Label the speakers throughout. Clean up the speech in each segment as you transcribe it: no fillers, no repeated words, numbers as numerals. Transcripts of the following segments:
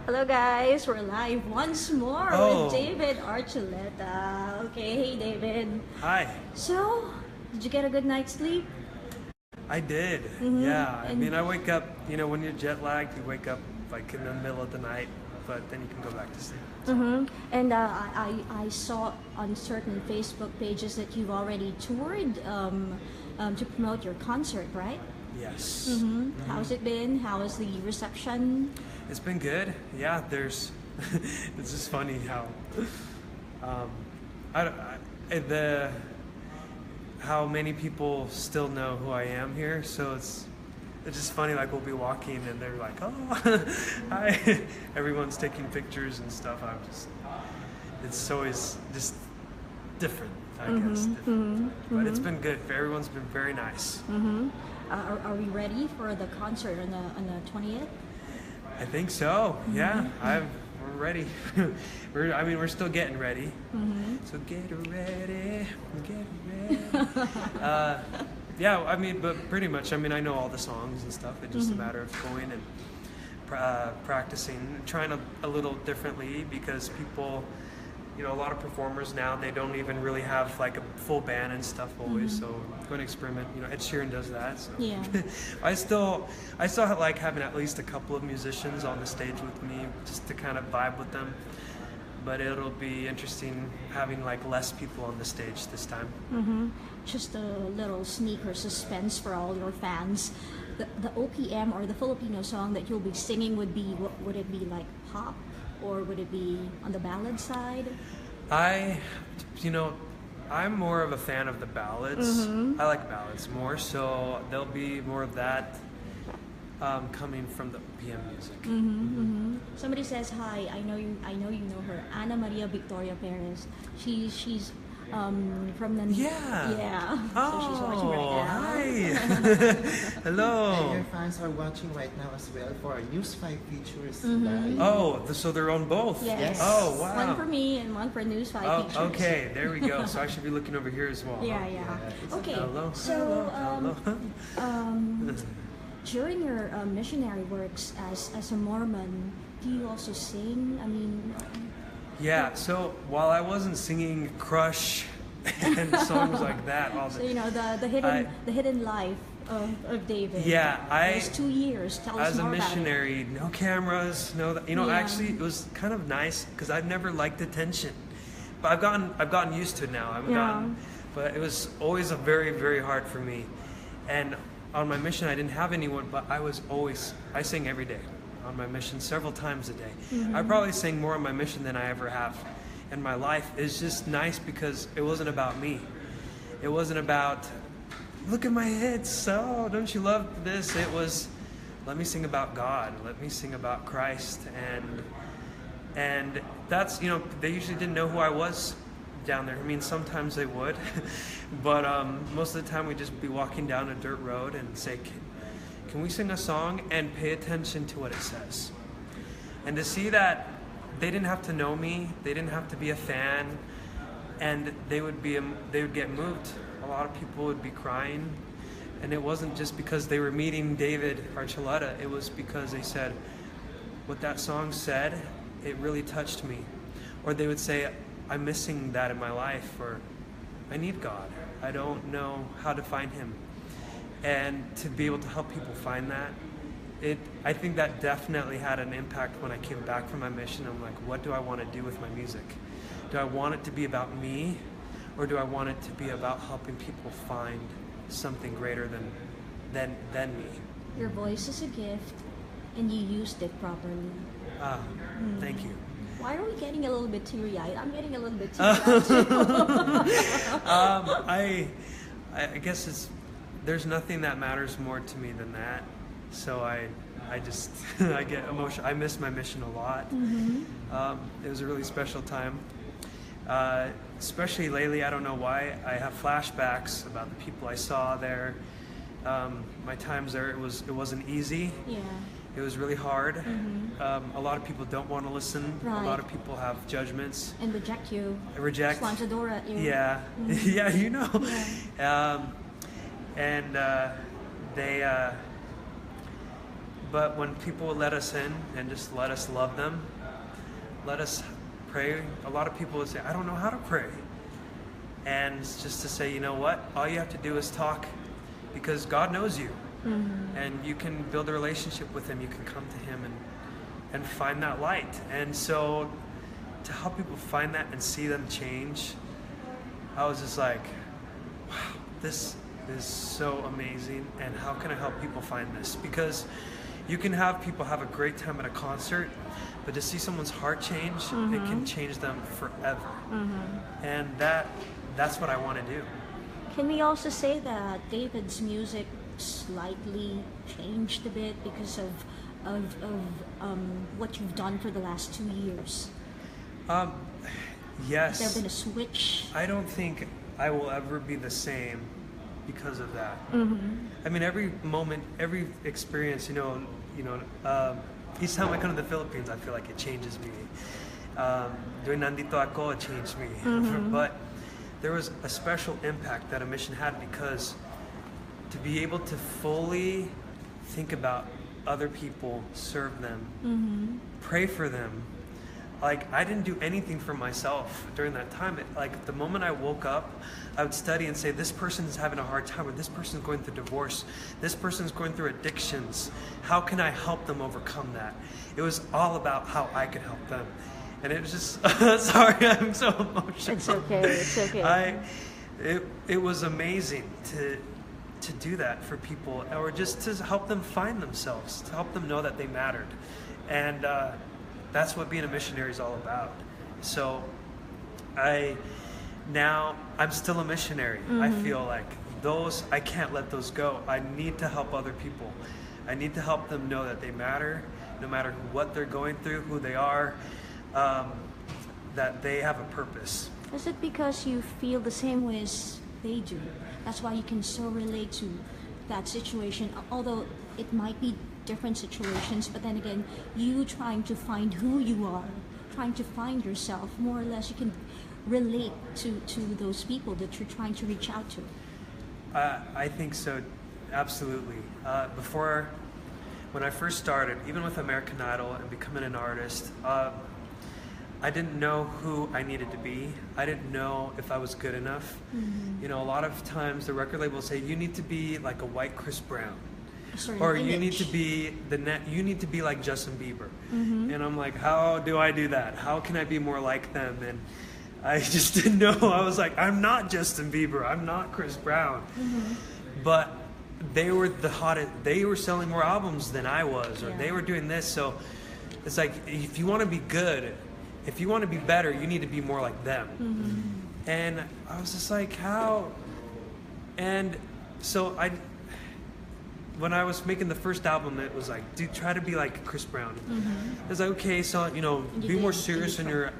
Speaker 1: Hello guys, we're live once more
Speaker 2: Oh.
Speaker 1: with David Archuleta. Okay, hey David.
Speaker 2: Hi.
Speaker 1: So, did you get a good night's sleep?
Speaker 2: I did. Yeah. I mean, I wake up, when you're jet lagged, you wake up like in the middle of the night, but then you can go back to sleep.
Speaker 1: And I saw on certain Facebook pages that you've already toured to promote your concert, right?
Speaker 2: Yes.
Speaker 1: How's it been? How was the reception?
Speaker 2: It's been good. Yeah, there's, it's just funny how, how many people still know who I am here. So it's just funny, like we'll be walking and they're like, oh, hi. Everyone's taking pictures and stuff. It's always just different, I guess. Different. But it's been good. Everyone's been very nice.
Speaker 1: Are we ready for the concert on the 20th?
Speaker 2: I think so. Yeah, we're ready. We're still getting ready. So get ready, yeah, but pretty much. I know all the songs and stuff. It's just a matter of going and practicing, trying a little differently because people, a lot of performers now, they don't even really have like a full band and stuff always. So I'm going to experiment. Ed Sheeran does that. So
Speaker 1: Yeah.
Speaker 2: I still like having at least a couple of musicians on the stage with me just to kind of vibe with them. But it'll be interesting having like less people on the stage this time.
Speaker 1: Just a little sneak or suspense for all your fans. The OPM or the Filipino song that you'll be singing would be, what would it be, like pop? Or would it be on the ballad side?
Speaker 2: I'm more of a fan of the ballads. I like ballads more, so there'll be more of that coming from the PM music.
Speaker 1: Somebody says hi. I know you know her. Ana Maria Victoria Perez. She's from the yeah.
Speaker 2: Oh,
Speaker 1: so she's watching right now.
Speaker 2: hi. Hello.
Speaker 3: And your fans are watching right now as well for our News 5 features live.
Speaker 2: Oh, so they're on both?
Speaker 1: Yes.
Speaker 2: Oh, wow.
Speaker 1: One for me and one for News 5 features.
Speaker 2: Okay, there we go. So I should be looking over here as well.
Speaker 1: Yeah. Okay.
Speaker 2: Hello.
Speaker 1: So
Speaker 2: Hello.
Speaker 1: during your missionary works as a Mormon, do you also sing?
Speaker 2: Yeah, so while I wasn't singing Crush and songs like that all
Speaker 1: So
Speaker 2: the
Speaker 1: the hidden life of David.
Speaker 2: Yeah,
Speaker 1: Those 2 years. Tell us
Speaker 2: as a
Speaker 1: more
Speaker 2: missionary, no cameras,
Speaker 1: Yeah.
Speaker 2: actually it was kind of nice because I've never liked attention. But I've gotten used to it now. But it was always a very, very hard for me. And on my mission I didn't have anyone, but I sang every day on my mission several times a day. I probably sang more on my mission than I ever have in my life. It's just nice because it wasn't about me. It wasn't about, look at my hits, so don't you love this? It was, let me sing about God, let me sing about Christ. And that's, they usually didn't know who I was down there. Sometimes they would, but most of the time we'd just be walking down a dirt road and say, can we sing a song and pay attention to what it says? And to see that they didn't have to know me, they didn't have to be a fan, and they would get moved. A lot of people would be crying, and it wasn't just because they were meeting David Archuleta, it was because they said, what that song said, it really touched me. Or they would say, I'm missing that in my life, or I need God. I don't know how to find Him. And to be able to help people find that, I think that definitely had an impact when I came back from my mission. I'm like, what do I want to do with my music? Do I want it to be about me, or do I want it to be about helping people find something greater than me?
Speaker 1: Your voice is a gift, and you used it properly.
Speaker 2: Thank you.
Speaker 1: Why are we getting a little bit teary-eyed? I'm getting a little bit teary-eyed too.
Speaker 2: I guess there's nothing that matters more to me than that. So I just I get emotional. I miss my mission a lot. It was a really special time. Especially lately, I don't know why, I have flashbacks about the people I saw there. My times there, it wasn't easy.
Speaker 1: Yeah.
Speaker 2: It was really hard. A lot of people don't want to listen.
Speaker 1: Right.
Speaker 2: A lot of people have judgments.
Speaker 1: And reject you.
Speaker 2: Reject.
Speaker 1: Slanchador at you.
Speaker 2: Yeah. Yeah, Yeah. But when people let us in and just let us love them, let us pray, a lot of people would say, I don't know how to pray. And it's just to say, you know what? All you have to do is talk, because God knows you. And you can build a relationship with him. You can come to him and find that light. And so to help people find that and see them change, I was just like, wow, this is so amazing. And how can I help people find this? Because you can have people have a great time at a concert, but to see someone's heart change, it can change them forever. And that's what I want to do.
Speaker 1: Can we also say that David's music slightly changed a bit because of what you've done for the last 2 years?
Speaker 2: Yes.
Speaker 1: Has there been a switch?
Speaker 2: I don't think I will ever be the same because of that. I mean, every moment, every experience, each time I come to the Philippines, I feel like it changes me. Doing Nandito Ako, it changed me. But there was a special impact that a mission had, because to be able to fully think about other people, serve them, pray for them. Like, I didn't do anything for myself during that time. Like, the moment I woke up, I would study and say, this person's having a hard time, or this person's going through divorce, this person's going through addictions. How can I help them overcome that? It was all about how I could help them. And it was just, sorry, I'm so emotional.
Speaker 1: It's okay, it's okay.
Speaker 2: It was amazing to do that for people, or just to help them find themselves, to help them know that they mattered. And that's what being a missionary is all about. So I'm still a missionary. I feel like I can't let those go. I need to help other people. I need to help them know that they matter, no matter what they're going through, who they are, that they have a purpose.
Speaker 1: Is it because you feel the same way as they do? That's why you can so relate to that situation, although it might be different situations, but then again, you trying to find who you are, trying to find yourself, more or less you can relate to those people that you're trying to reach out to.
Speaker 2: I think so, absolutely. Before, when I first started, even with American Idol and becoming an artist, I didn't know who I needed to be. I didn't know if I was good enough. A lot of times the record label will say, you need to be like a white Chris Brown. Or you need to be you need to be like Justin Bieber. And I'm like, how do I do that? How can I be more like them? And I just didn't know. I was like, I'm not Justin Bieber. I'm not Chris Brown. But they were the hottest. They were selling more albums than I was, or they were doing this. So it's like, if you want to be good, if you want to be better, you need to be more like them. And I was just like, how? And so when I was making the first album, it was like, dude, try to be like Chris Brown. It was like, okay, so be more serious in your.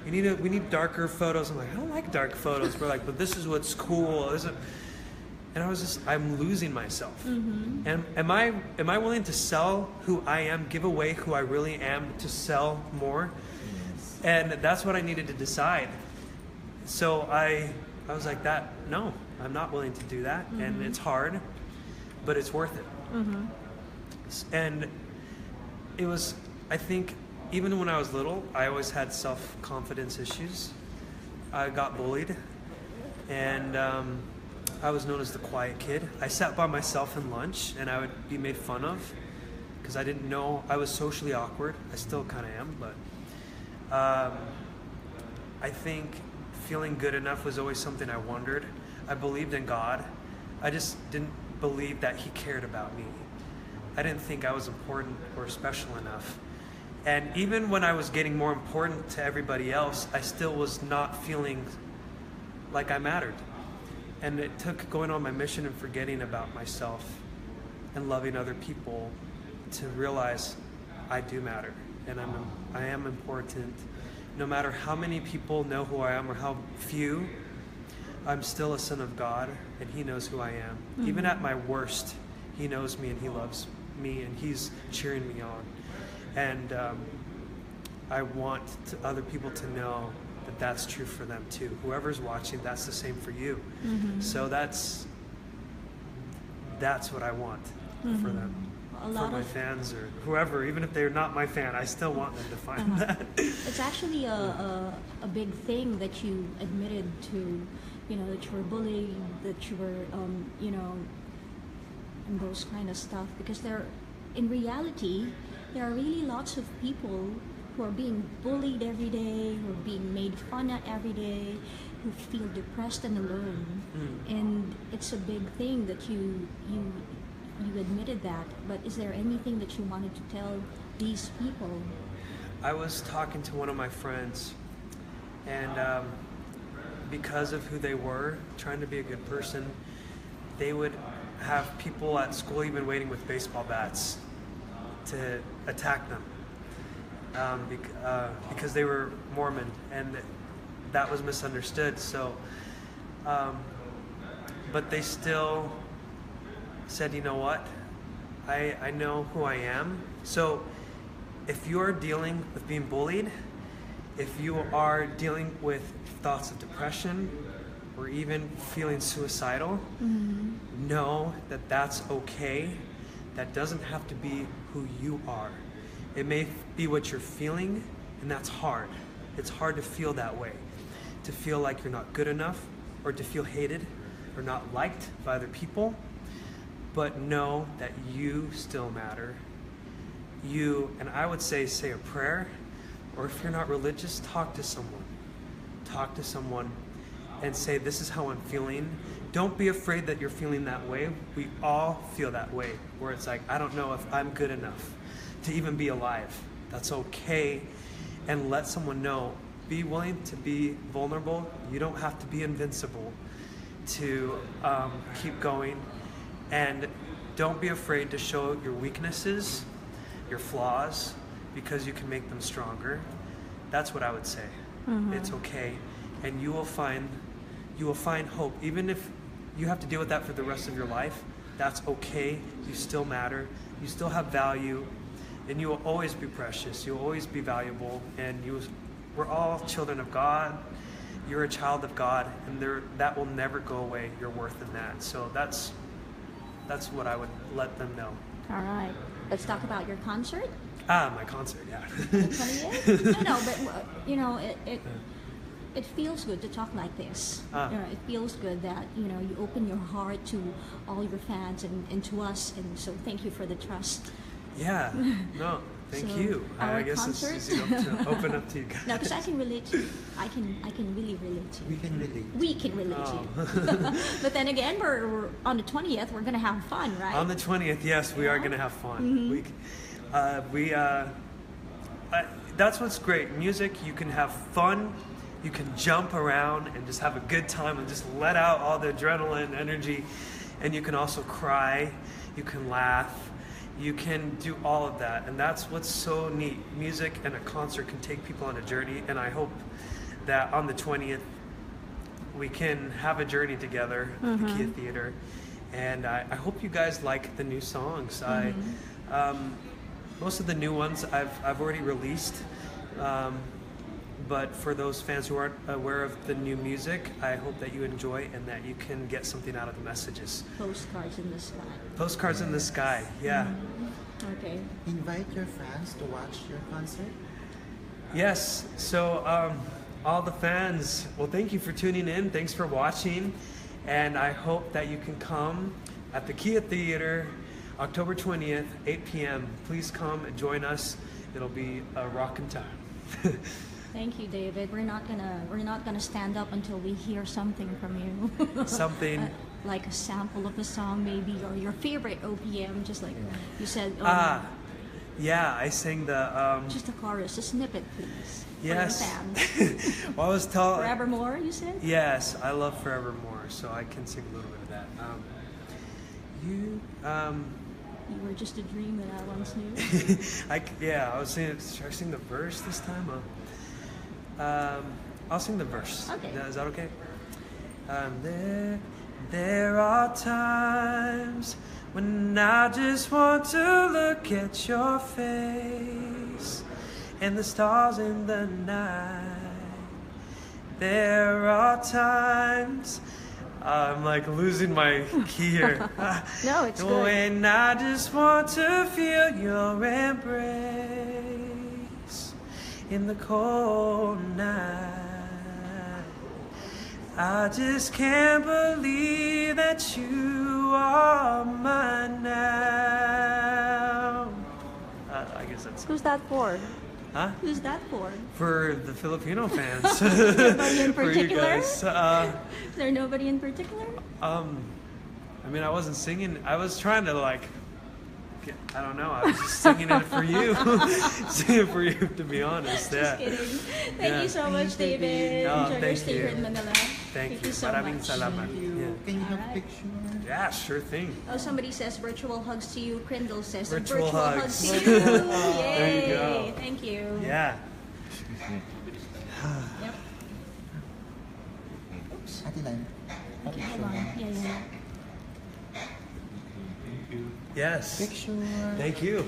Speaker 2: We need darker photos. I'm like, I don't like dark photos. We're like, but this is what's cool. And I was just, I'm losing myself. And am I willing to sell who I am, give away who I really am to sell more? And that's what I needed to decide. So I was like, no, I'm not willing to do that. And it's hard, but it's worth it. And it was, I think, even when I was little, I always had self-confidence issues. I got bullied, and I was known as the quiet kid. I sat by myself in lunch, and I would be made fun of because I didn't know. I was socially awkward. I still kind of am, but I think feeling good enough was always something I wondered. I believed in God. I just didn't believe that He cared about me. I didn't think I was important or special enough. And even when I was getting more important to everybody else, I still was not feeling like I mattered. And it took going on my mission and forgetting about myself and loving other people to realize I do matter, and I am important. No matter how many people know who I am or how few, I'm still a son of God, and He knows who I am. Even at my worst, He knows me and He loves me, and He's cheering me on. And I want other people to know that that's true for them too. Whoever's watching, that's the same for you. So that's what I want for them.
Speaker 1: a
Speaker 2: for
Speaker 1: lot
Speaker 2: my
Speaker 1: of
Speaker 2: fans or whoever, even if they're not my fan, I still want them to find that.
Speaker 1: it's actually a big thing that you admitted to, you know, that you were bullied, that you were, you know, and those kind of stuff. Because in reality, there are really lots of people who are being bullied every day, who are being made fun at every day, who feel depressed and alone. And it's a big thing that you admitted that. But is there anything that you wanted to tell these people?
Speaker 2: I was talking to one of my friends, and because of who they were, trying to be a good person, they would have people at school even waiting with baseball bats to attack them because they were Mormon, and that was misunderstood. So, but they still said, you know what, I know who I am. So if you're dealing with being bullied, if you are dealing with thoughts of depression or even feeling suicidal, know that that's okay. That doesn't have to be who you are. It may be what you're feeling, and that's hard. It's hard to feel that way, to feel like you're not good enough, or to feel hated or not liked by other people. But know that you still matter. And I would say a prayer, or if you're not religious, talk to someone. Talk to someone and say, this is how I'm feeling. Don't be afraid that you're feeling that way. We all feel that way, where it's like, I don't know if I'm good enough to even be alive. That's okay. And let someone know. Be willing to be vulnerable. You don't have to be invincible to keep going. And don't be afraid to show your weaknesses, your flaws, because you can make them stronger. That's what I would say. It's okay. And you will find hope. Even if you have to deal with that for the rest of your life, that's okay. You still matter. You still have value. And you will always be precious. You'll always be valuable. And we're all children of God. You're a child of God. And that will never go away. You're worth in that. So that's what I would let them know.
Speaker 1: All right. Let's talk about your concert.
Speaker 2: My concert, yeah.
Speaker 1: 28th? No, but you know, it feels good to talk like this. You know, it feels good that, you know, you open your heart to all your fans and to us, and so thank you for the trust.
Speaker 2: Yeah, no, thank
Speaker 1: So,
Speaker 2: you.
Speaker 1: our
Speaker 2: I guess
Speaker 1: concert?
Speaker 2: it's easy to open up to you guys.
Speaker 1: No, because I can relate to you. I can really relate to you.
Speaker 3: We can relate.
Speaker 1: We can relate to you. But then again, we're on the 20th. We're gonna have fun, right?
Speaker 2: On the 20th, yes, we are going to have fun. That's what's great. Music, you can have fun, you can jump around and just have a good time and just let out all the adrenaline, energy, and you can also cry, you can laugh, you can do all of that, and that's what's so neat. Music and a concert can take people on a journey, and I hope that on the 20th we can have a journey together at the Kia Theater, and I hope you guys like the new songs. Most of the new ones I've already released, but for those fans who aren't aware of the new music, I hope that you enjoy and that you can get something out of the messages.
Speaker 1: Postcards in the sky.
Speaker 2: Postcards in the sky, yeah.
Speaker 1: Okay.
Speaker 3: Invite your fans to watch your concert.
Speaker 2: Yes, so all the fans, well, thank you for tuning in. Thanks for watching, and I hope that you can come at the Kia Theater October 20th, 8 p.m. Please come and join us. It'll be a rockin' time.
Speaker 1: Thank you, David. We're not gonna stand up until we hear something from you.
Speaker 2: Something
Speaker 1: like a sample of a song, maybe, or your favorite OPM, just like you said.
Speaker 2: Yeah, I sang the.
Speaker 1: Just a chorus, a snippet, please.
Speaker 2: Yes.
Speaker 1: For your fans.
Speaker 2: Well, I was told.
Speaker 1: Forevermore, you said.
Speaker 2: Yes, I love Forevermore, so I can sing a little bit of that.
Speaker 1: You were just a dream that I once knew.
Speaker 2: I was singing. Should I sing the verse this time? I'll sing the verse.
Speaker 1: Okay.
Speaker 2: Is that okay? There are times when I just want to look at your face and the stars in the night. There are times I'm like losing my key here.
Speaker 1: No, it's good.
Speaker 2: When I just want to feel your embrace in the cold night. I just can't believe that you are mine now. I guess that's
Speaker 1: Who's that for?
Speaker 2: huh?
Speaker 1: Who's that for?
Speaker 2: For the Filipino fans.
Speaker 1: Nobody in
Speaker 2: For you
Speaker 1: particular?
Speaker 2: guys.
Speaker 1: Is there nobody in particular?
Speaker 2: I mean, I wasn't singing. I was trying to like, I don't know. I was just singing it for you, singing it for you. To be honest,
Speaker 1: Just kidding. Thank you so much, David.
Speaker 2: No,
Speaker 1: Enjoy your
Speaker 2: thank
Speaker 1: stay
Speaker 2: you.
Speaker 1: here in Manila.
Speaker 2: Thank you.
Speaker 1: so
Speaker 2: Maraming
Speaker 1: much.
Speaker 2: salamat.
Speaker 3: Thank you.
Speaker 2: Yeah.
Speaker 3: Can you have a
Speaker 1: Alright.
Speaker 3: picture?
Speaker 2: Yeah, sure thing.
Speaker 1: Oh, somebody says virtual hugs to you. Crindle says
Speaker 2: Virtual hugs.
Speaker 1: to you.
Speaker 2: There you
Speaker 1: Yay.
Speaker 2: go.
Speaker 1: Thank you.
Speaker 2: Yeah.
Speaker 1: Yep.
Speaker 3: Ate Laila.
Speaker 1: Okay, hold on. Yeah.
Speaker 2: Yes.
Speaker 3: Picture.
Speaker 2: Thank you.